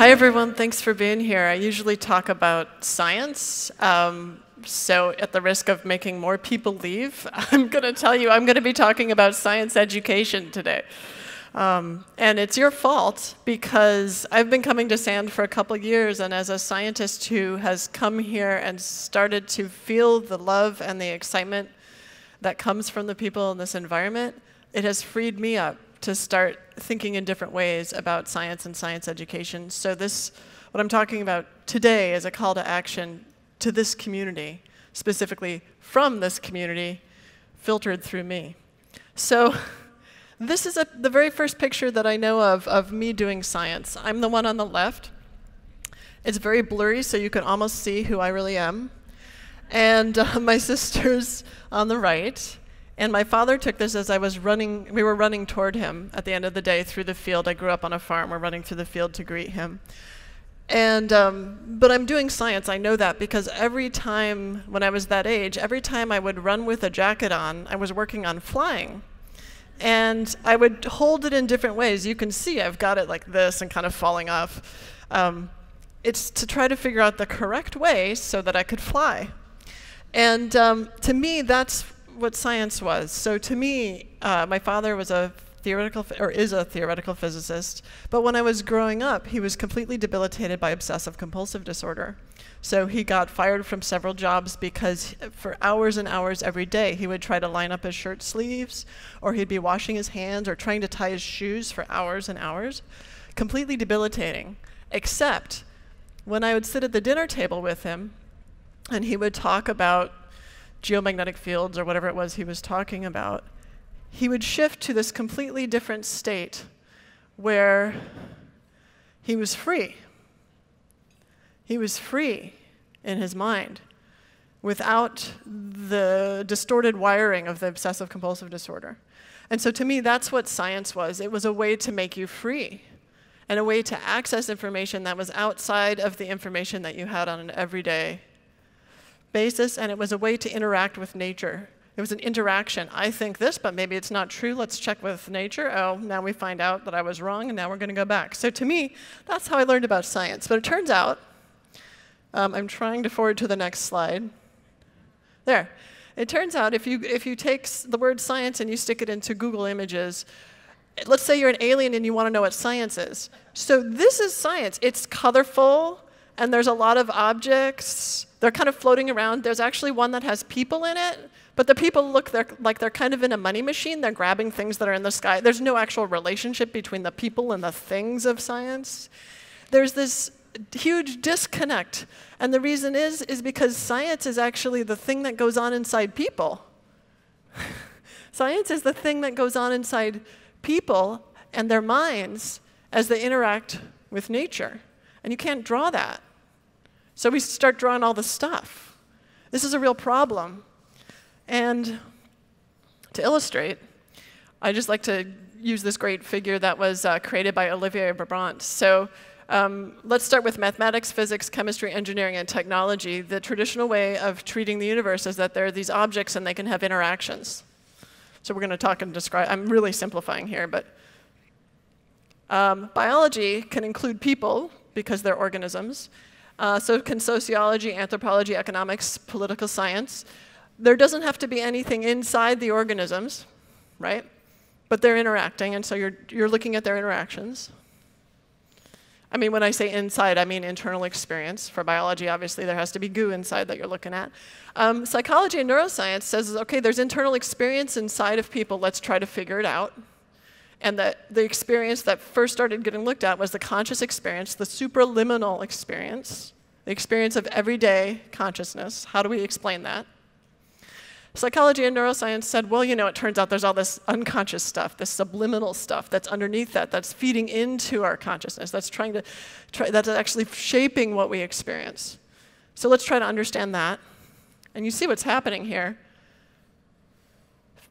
Hi, everyone. Thanks for being here. I usually talk about science. So at the risk of making more people leave, I'm going to tell you I'm going to be talking about science education today. And it's your fault because I've been coming to SAND for a couple years, and as a scientist who has come here and started to feel the love and the excitement that comes from the people in this environment, it has freed me up to start thinking in different ways about science and science education. So what I'm talking about today is a call to action to this community, specifically from this community, filtered through me. So this is the very first picture that I know of me doing science. I'm the one on the left. It's very blurry, so you can almost see who I really am. And my sister's on the right. And my father took this as we were running toward him at the end of the day through the field. I grew up on a farm. We're running through the field to greet him. And, but I'm doing science. I know that because every time when I was that age, every time I would run with a jacket on, I was working on flying. And I would hold it in different ways. You can see I've got it like this and kind of falling off. It's to try to figure out the correct way so that I could fly. And to me, that's what science was. So to me, my father was is a theoretical physicist, but when I was growing up, he was completely debilitated by obsessive compulsive disorder. So he got fired from several jobs because for hours and hours every day, he would try to line up his shirt sleeves, or he'd be washing his hands or trying to tie his shoes for hours and hours. Completely debilitating, except when I would sit at the dinner table with him, and he would talk about geomagnetic fields or whatever it was he was talking about, he would shift to this completely different state where he was free. He was free in his mind without the distorted wiring of the obsessive compulsive disorder. And so to me, that's what science was. It was a way to make you free and a way to access information that was outside of the information that you had on an everyday basis, and it was a way to interact with nature. It was an interaction. I think this, but maybe it's not true. Let's check with nature. Oh, now we find out that I was wrong, and now we're going to go back. So to me, that's how I learned about science. But it turns out, I'm trying to forward to the next slide. There. It turns out if you take the word science and you stick it into Google Images, let's say you're an alien and you want to know what science is. So this is science. It's colorful, and there's a lot of objects. They're kind of floating around. There's actually one that has people in it, but the people look like they're kind of in a money machine. They're grabbing things that are in the sky. There's no actual relationship between the people and the things of science. There's this huge disconnect, and the reason is because science is actually the thing that goes on inside people. Science is the thing that goes on inside people and their minds as they interact with nature, and you can't draw that. So we start drawing all the stuff. This is a real problem. And to illustrate, I just like to use this great figure that was created by Olivier Brabant. So let's start with mathematics, physics, chemistry, engineering, and technology. The traditional way of treating the universe is that there are these objects and they can have interactions. So we're going to talk and describe. I'm really simplifying here, but biology can include people because they're organisms. So can sociology, anthropology, economics, political science. There doesn't have to be anything inside the organisms, right? But they're interacting, and so you're looking at their interactions. I mean, when I say inside, I mean internal experience. For biology, obviously, there has to be goo inside that you're looking at. Psychology and neuroscience says, okay, there's internal experience inside of people. Let's try to figure it out. And the experience that first started getting looked at was the conscious experience, the supraliminal experience, the experience of everyday consciousness. How do we explain that? Psychology and neuroscience said, well, you know, it turns out there's all this unconscious stuff, this subliminal stuff that's underneath that, that's feeding into our consciousness, that's that's actually shaping what we experience. So let's try to understand that. And you see what's happening here.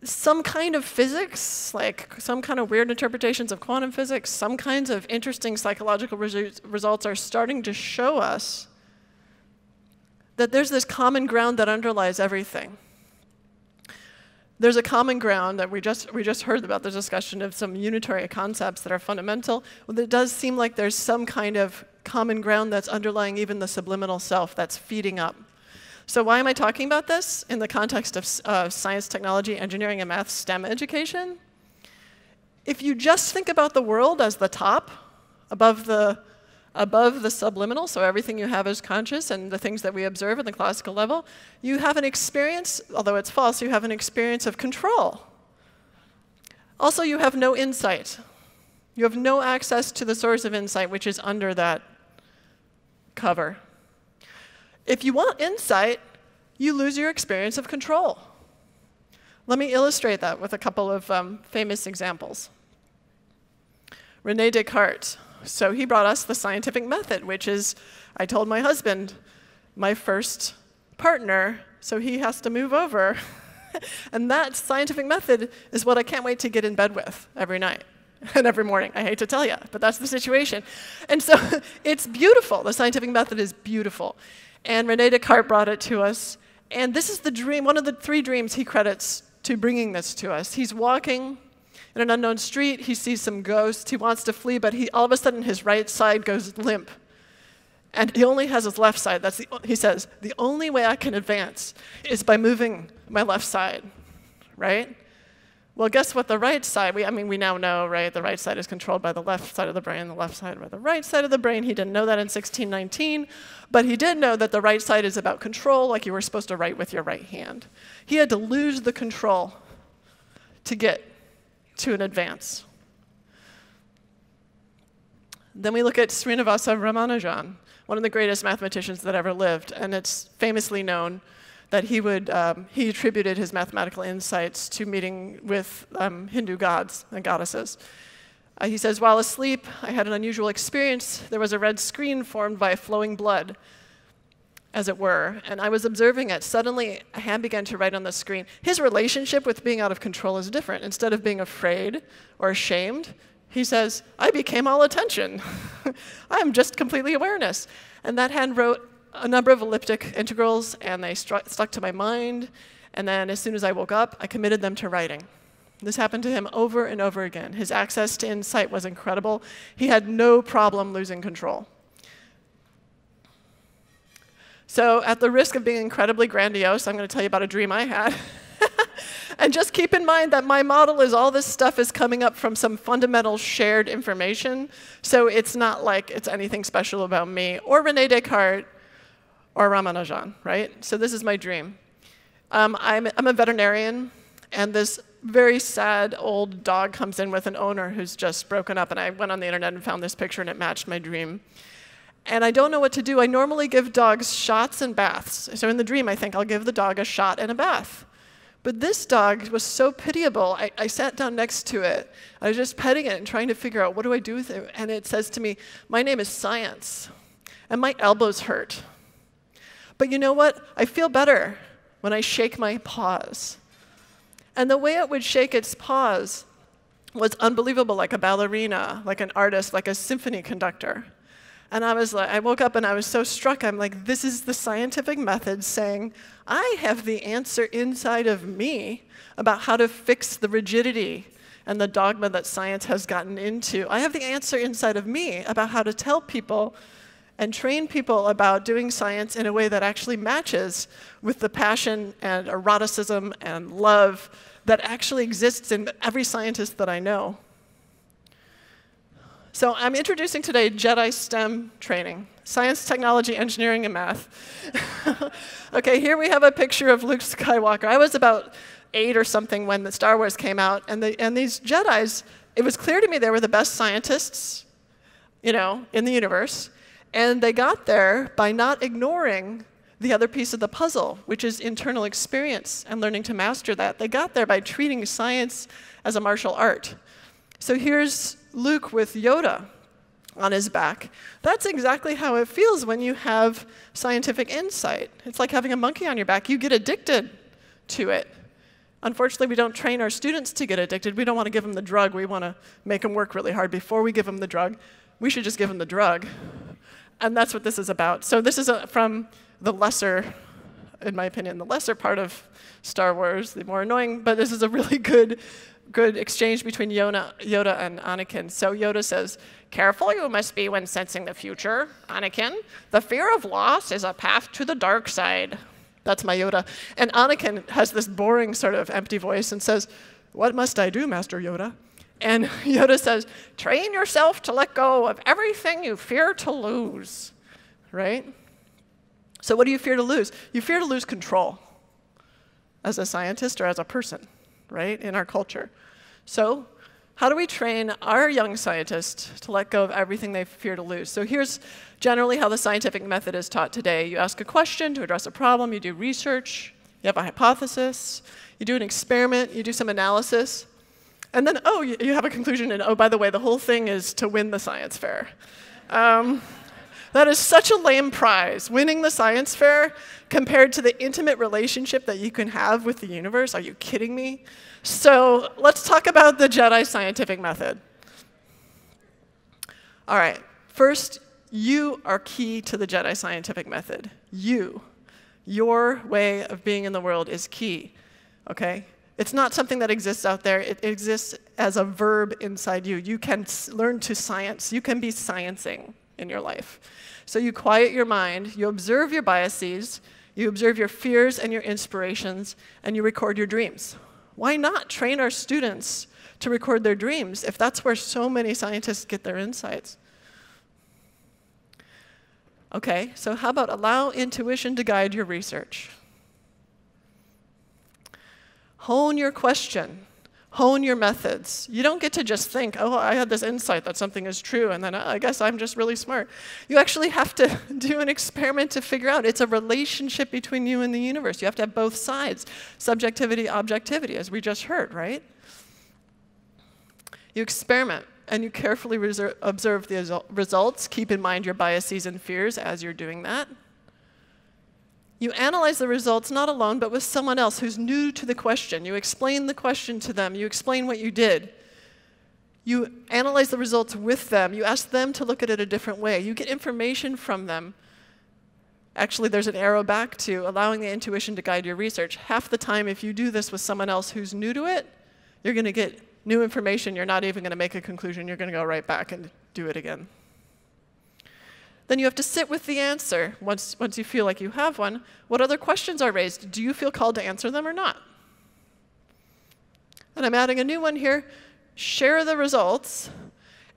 Some kind of physics, like some kind of weird interpretations of quantum physics, some kinds of interesting psychological results are starting to show us that there's this common ground that underlies everything. There's a common ground that we just heard about the discussion of some unitary concepts that are fundamental. Well, it does seem like there's some kind of common ground that's underlying even the subliminal self that's feeding up. So why am I talking about this in the context of science, technology, engineering, and math STEM education? If you just think about the world as the top, above the subliminal, so everything you have is conscious and the things that we observe at the classical level, you have an experience, although it's false, you have an experience of control. Also, you have no insight. You have no access to the source of insight, which is under that cover. If you want insight, you lose your experience of control. Let me illustrate that with a couple of famous examples. René Descartes. So he brought us the scientific method, which is, I told my husband, my first partner, so he has to move over. And that scientific method is what I can't wait to get in bed with every night and every morning. I hate to tell you, but that's the situation. And so it's beautiful. The scientific method is beautiful. And René Descartes brought it to us. And this is the dream, one of the 3 dreams he credits to bringing this to us. He's walking in an unknown street. He sees some ghosts. He wants to flee, but all of a sudden his right side goes limp. And he only has his left side. He says, the only way I can advance is by moving my left side, right? Well, guess what? The right side, we now know, right? The right side is controlled by the left side of the brain, the left side by the right side of the brain. He didn't know that in 1619, but he did know that the right side is about control, like you were supposed to write with your right hand. He had to lose the control to get to an advance. Then we look at Srinivasa Ramanujan, one of the greatest mathematicians that ever lived, and it's famously known that he attributed his mathematical insights to meeting with Hindu gods and goddesses. He says, while asleep, I had an unusual experience. There was a red screen formed by flowing blood, as it were, and I was observing it. Suddenly, a hand began to write on the screen. His relationship with being out of control is different. Instead of being afraid or ashamed, he says, I became all attention. I'm just completely awareness. And that hand wrote a number of elliptic integrals, and they stuck to my mind. And then as soon as I woke up, I committed them to writing. This happened to him over and over again. His access to insight was incredible. He had no problem losing control. So at the risk of being incredibly grandiose, I'm going to tell you about a dream I had. And just keep in mind that my model is all this stuff is coming up from some fundamental shared information. So it's not like it's anything special about me or René Descartes or Ramanujan, right? So this is my dream. I'm a veterinarian, and this very sad old dog comes in with an owner who's just broken up. And I went on the internet and found this picture, and it matched my dream. And I don't know what to do. I normally give dogs shots and baths. So in the dream, I think I'll give the dog a shot and a bath. But this dog was so pitiable. I sat down next to it. I was just petting it and trying to figure out, what do I do with it? And it says to me, my name is Science, and my elbows hurt. But you know what? I feel better when I shake my paws. And the way it would shake its paws was unbelievable, like a ballerina, like an artist, like a symphony conductor. And I woke up and I was so struck. I'm like, this is the scientific method saying, I have the answer inside of me about how to fix the rigidity and the dogma that science has gotten into. I have the answer inside of me about how to tell people and train people about doing science in a way that actually matches with the passion and eroticism and love that actually exists in every scientist that I know. So I'm introducing today Jedi STEM training, science, technology, engineering, and math. Okay, here we have a picture of Luke Skywalker. I was about 8 or something when the Star Wars came out, and these Jedis, it was clear to me they were the best scientists, in the universe, and they got there by not ignoring the other piece of the puzzle, which is internal experience and learning to master that. They got there by treating science as a martial art. So here's Luke with Yoda on his back. That's exactly how it feels when you have scientific insight. It's like having a monkey on your back. You get addicted to it. Unfortunately, we don't train our students to get addicted. We don't want to give them the drug. We want to make them work really hard before we give them the drug. We should just give them the drug. And that's what this is about. So this is from the lesser in my opinion, the lesser part of Star Wars, the more annoying, but this is a really good exchange between Yoda and Anakin. So Yoda says, "Careful you must be when sensing the future, Anakin. The fear of loss is a path to the dark side." That's my Yoda. And Anakin has this boring sort of empty voice and says, "What must I do, Master Yoda?" And Yoda says, "Train yourself to let go of everything you fear to lose," right? So what do you fear to lose? You fear to lose control as a scientist or as a person, right, in our culture. So how do we train our young scientists to let go of everything they fear to lose? So here's generally how the scientific method is taught today. You ask a question to address a problem, you do research, you have a hypothesis, you do an experiment, you do some analysis, and then, oh, you have a conclusion, and oh, by the way, the whole thing is to win the science fair. That is such a lame prize, winning the science fair, compared to the intimate relationship that you can have with the universe. Are you kidding me? So let's talk about the Jedi scientific method. All right, first, you are key to the Jedi scientific method. Your way of being in the world is key, okay? It's not something that exists out there. It exists as a verb inside you. You can learn to science. You can be sciencing in your life. So you quiet your mind, you observe your biases, you observe your fears and your inspirations, and you record your dreams. Why not train our students to record their dreams if that's where so many scientists get their insights? Okay, so how about allow intuition to guide your research? Hone your question. Hone your methods. You don't get to just think, oh, I had this insight that something is true, and then I guess I'm just really smart. You actually have to do an experiment to figure out. It's a relationship between you and the universe. You have to have both sides, subjectivity, objectivity, as we just heard, right? You experiment, and you carefully observe the results. Keep in mind your biases and fears as you're doing that. You analyze the results not alone, but with someone else who's new to the question. You explain the question to them. You explain what you did. You analyze the results with them. You ask them to look at it a different way. You get information from them. Actually, there's an arrow back to allowing the intuition to guide your research. Half the time, if you do this with someone else who's new to it, you're going to get new information. You're not even going to make a conclusion. You're going to go right back and do it again. Then you have to sit with the answer. Once you feel like you have one, what other questions are raised? Do you feel called to answer them or not? And I'm adding a new one here. Share the results,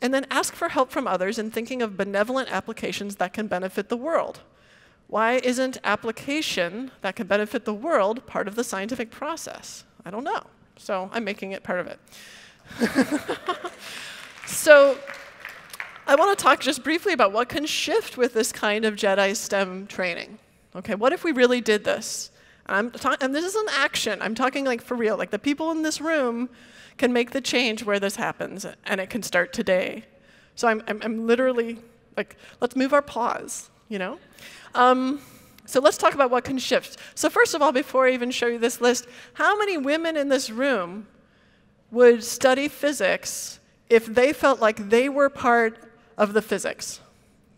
and then ask for help from others in thinking of benevolent applications that can benefit the world. Why isn't application that can benefit the world part of the scientific process? I don't know. So I'm making it part of it. So I want to talk just briefly about what can shift with this kind of Jedi STEM training. Okay, what if we really did this? And this is an action. I'm talking like for real. Like the people in this room can make the change where this happens, and it can start today. So I'm literally like, let's move our paws, you know? So let's talk about what can shift. So first of all, before I even show you this list, how many women in this room would study physics if they felt like they were part of the physics?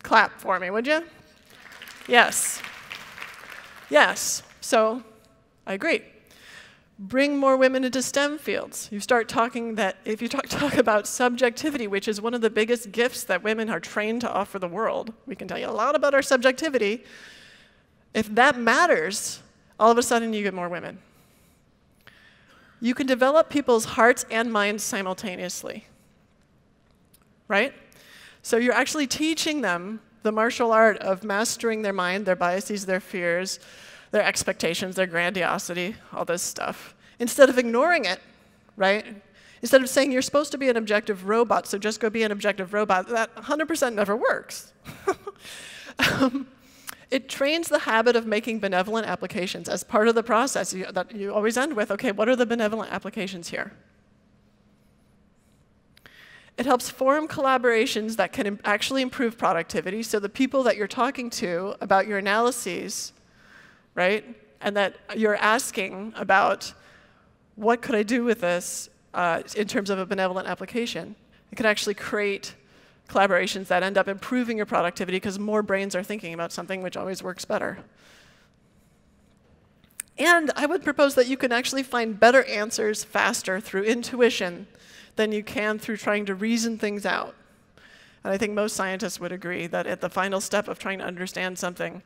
Clap for me, would you? Yes. Yes. So I agree. Bring more women into STEM fields. You start talking that, if you talk about subjectivity, which is one of the biggest gifts that women are trained to offer the world, we can tell you a lot about our subjectivity. If that matters, all of a sudden you get more women. You can develop people's hearts and minds simultaneously, right? So you're actually teaching them the martial art of mastering their mind, their biases, their fears, their expectations, their grandiosity, all this stuff. Instead of ignoring it, right? Instead of saying you're supposed to be an objective robot, so just go be an objective robot, that 100% never works. It trains the habit of making benevolent applications as part of the process that you always end with, okay, what are the benevolent applications here? It helps form collaborations that can actually improve productivity, so the people that you're talking to about your analyses, right, and that you're asking about what could I do with this in terms of a benevolent application, it can actually create collaborations that end up improving your productivity because more brains are thinking about something, which always works better. And I would propose that you can actually find better answers faster through intuition than you can through trying to reason things out. And I think most scientists would agree that at the final step of trying to understand something,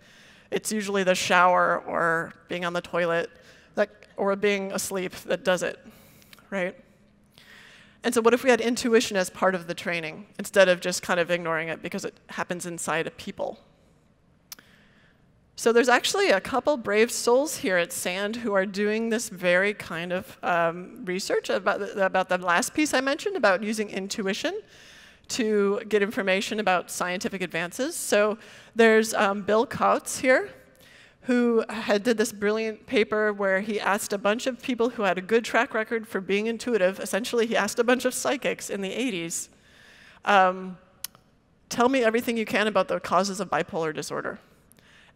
it's usually the shower or being on the toilet or being asleep that does it, right? And so what if we had intuition as part of the training instead of just kind of ignoring it because it happens inside of people? So there's actually a couple brave souls here at SAND who are doing this very kind of research about the last piece I mentioned, about using intuition to get information about scientific advances. So there's Bill Kautz here, who did this brilliant paper where he asked a bunch of people who had a good track record for being intuitive. Essentially, he asked a bunch of psychics in the 80s, tell me everything you can about the causes of bipolar disorder.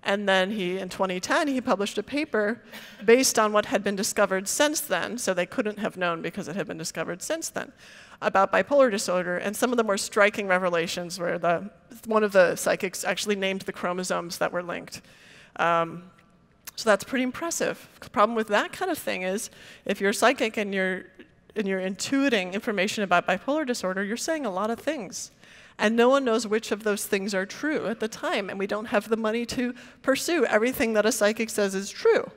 And then in 2010, he published a paper based on what had been discovered since then, so they couldn't have known because it had been discovered since then, about bipolar disorder. And some of the more striking revelations were one of the psychics actually named the chromosomes that were linked. So that's pretty impressive. The problem with that kind of thing is if you're psychic and you're intuiting information about bipolar disorder, you're saying a lot of things. And no one knows which of those things are true at the time, and we don't have the money to pursue everything that a psychic says is true,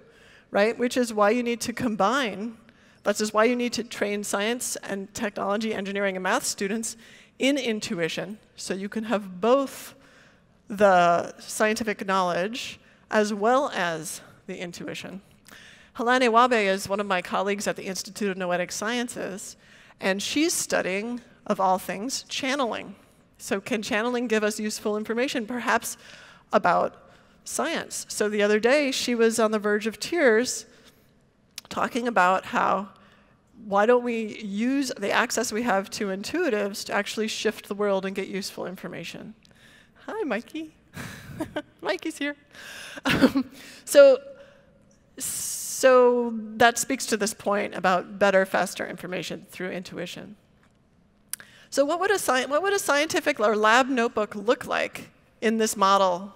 right? Which is why you need to combine, that's just why you need to train science and technology, engineering, and math students in intuition, so you can have both the scientific knowledge as well as the intuition. Helene Wabe is one of my colleagues at the Institute of Noetic Sciences, and she's studying, of all things, channeling. So can channeling give us useful information, perhaps about science? So the other day, she was on the verge of tears talking about why don't we use the access we have to intuitives to actually shift the world and get useful information? Hi, Mikey. Mikey's here. So that speaks to this point about better, faster information through intuition. So what would a scientific or lab notebook look like in this model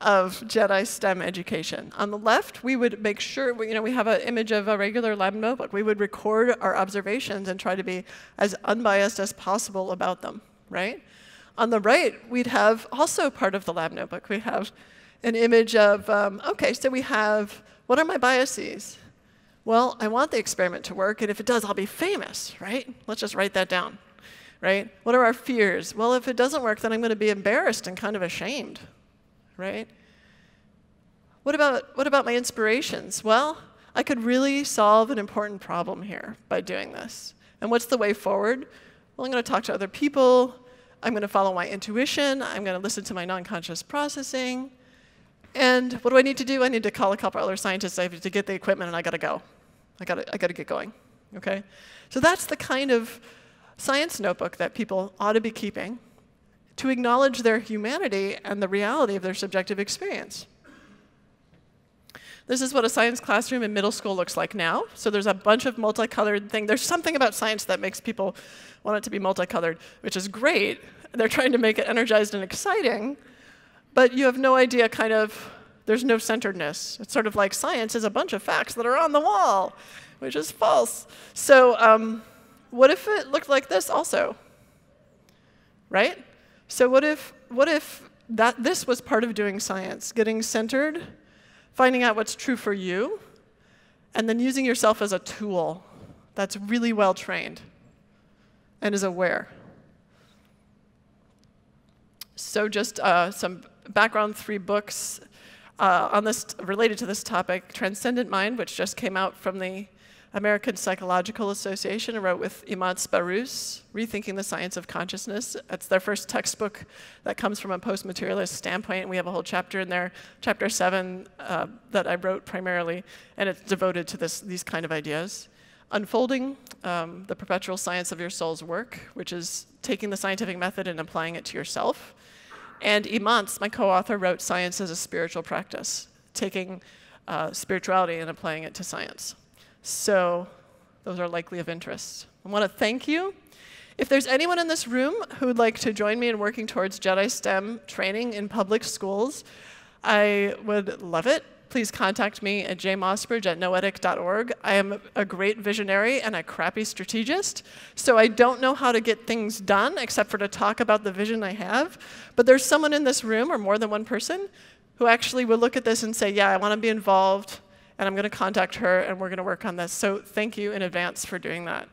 of Jedi STEM education? On the left, we would make sure, we have an image of a regular lab notebook. We would record our observations and try to be as unbiased as possible about them, right? On the right, we'd have also part of the lab notebook. We have an image of, okay, so we have, what are my biases? Well, I want the experiment to work, and if it does, I'll be famous, right? Let's just write that down. Right? What are our fears? Well, if it doesn't work, then I'm going to be embarrassed and kind of ashamed, right? What about my inspirations? Well, I could really solve an important problem here by doing this. And what's the way forward? Well, I'm going to talk to other people. I'm going to follow my intuition. I'm going to listen to my non-conscious processing. And what do I need to do? I need to call a couple other scientists. I have to get the equipment, and I got to go. I got to get going. Okay? So that's the kind of science notebook that people ought to be keeping to acknowledge their humanity and the reality of their subjective experience. This is what a science classroom in middle school looks like now. So there's a bunch of multicolored things. There's something about science that makes people want it to be multicolored, which is great. They're trying to make it energized and exciting, but you have no idea there's no centeredness. It's sort of like science is a bunch of facts that are on the wall, which is false. So what if it looked like this also, right? So what if this was part of doing science, getting centered, finding out what's true for you, and then using yourself as a tool that's really well trained and is aware. So just some background, 3 books on this related to this topic: Transcendent Mind, which just came out from the American Psychological Association, and wrote with Imants Baruss, Rethinking the Science of Consciousness. That's their first textbook that comes from a post-materialist standpoint. We have a whole chapter in there, chapter 7, that I wrote primarily, and it's devoted to these kind of ideas. Unfolding, the perpetual science of your soul's work, which is taking the scientific method and applying it to yourself. And Imants, my co-author, wrote Science as a Spiritual Practice, taking spirituality and applying it to science. So those are likely of interest. I want to thank you. If there's anyone in this room who would like to join me in working towards Jedi STEM training in public schools, I would love it. please contact me at jmossbridge@noetic.org. I am a great visionary and a crappy strategist, so I don't know how to get things done except for to talk about the vision I have. But there's someone in this room, or more than one person, who actually would look at this and say, yeah, I want to be involved, and I'm going to contact her, and we're going to work on this. So thank you in advance for doing that.